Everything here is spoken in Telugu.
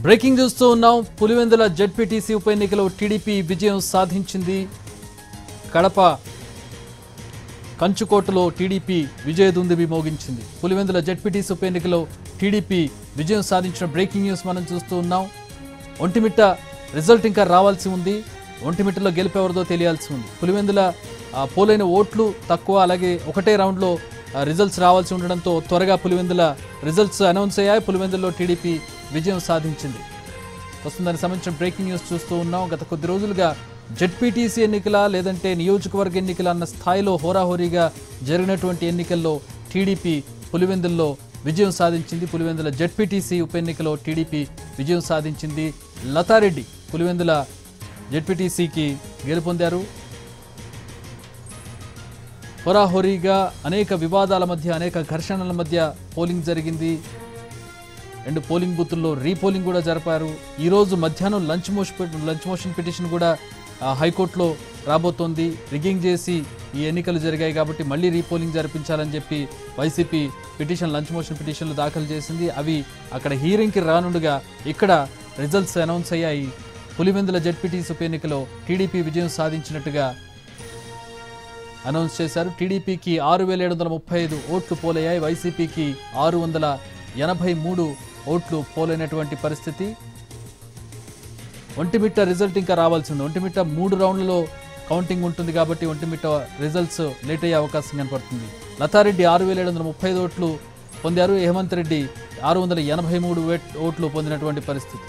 బ్రేకింగ్ చూస్తూ ఉన్నాం. పులివెందుల జెడ్పీటీసీ ఉప ఎన్నికలో టీడీపీ విజయం సాధించింది. కడప కంచుకోటలో టీడీపీ విజయదుందుబి మోగించింది. పులివెందుల జెడ్పీటీసీ ఉప ఎన్నికలో టీడీపీ విజయం సాధించిన బ్రేకింగ్ న్యూస్ మనం చూస్తూ ఉన్నాం. ఒంటిమిట్ట రిజల్ట్ ఇంకా రావాల్సి ఉంది. ఒంటిమిట్టలో గెలిపేవరదో తెలియాల్సి ఉంది. పులివెందుల పోలైన ఓట్లు తక్కువ, అలాగే ఒకటే రౌండ్లో రిజల్ట్స్ రావాల్సి ఉండడంతో త్వరగా పులివెందుల రిజల్ట్స్ అనౌన్స్ అయ్యాయి. పులివెందుల్లో టీడీపీ విజయం సాధించింది. దానికి సంబంధించిన బ్రేకింగ్ న్యూస్ చూస్తూ ఉన్నాం. గత కొద్ది రోజులుగా జెడ్పీటీసీ ఎన్నికల లేదంటే నియోజకవర్గ ఎన్నికల అన్న స్థాయిలో హోరాహోరీగా జరిగినటువంటి ఎన్నికల్లో టీడీపీ పులివెందుల్లో విజయం సాధించింది. పులివెందుల జెడ్పీటీసీ ఉప ఎన్నికలో టీడీపీ విజయం సాధించింది. లతారెడ్డి పులివెందుల జెడ్పీటీసీకి గెలుపొందారు. హోరాహోరీగా అనేక వివాదాల మధ్య, అనేక ఘర్షణల మధ్య పోలింగ్ జరిగింది. 2 పోలింగ్ బూతుల్లో రీపోలింగ్ కూడా జరిపారు. ఈరోజు మధ్యాహ్నం లంచ్ మోషన్ పిటిషన్ కూడా హైకోర్టులో రాబోతోంది. రిగ్గింగ్ చేసి ఈ ఎన్నికలు జరిగాయి కాబట్టి మళ్ళీ రీపోలింగ్ జరిపించాలని చెప్పి వైసీపీ లంచ్ మోషన్ పిటిషన్లు దాఖలు చేసింది. అవి అక్కడ హీరింగ్కి రానుండగా ఇక్కడ రిజల్ట్స్ అనౌన్స్ అయ్యాయి. పులివెందుల జెడ్పీటీసీ ఉప ఎన్నికలో టీడీపీ విజయం సాధించినట్టుగా అనౌన్స్ చేశారు. టీడీపీకి 6,735 ఓట్లు పోలయ్యాయి. వైసీపీకి 683 ఓట్లు పోలైనటువంటి పరిస్థితి. ఒంటిమిట్ట రిజల్ట్ ఇంకా రావాల్సి ఉంది. ఒంటిమిట్ట 3 రౌండ్లలో కౌంటింగ్ ఉంటుంది కాబట్టి ఒంటిమిట్ట రిజల్ట్స్ లేట్ అయ్యే అవకాశం కనపడుతుంది. లతారెడ్డి 6,735 ఓట్లు పొందారు. హేమంత్ రెడ్డి 683 ఓట్లు పొందినటువంటి పరిస్థితి.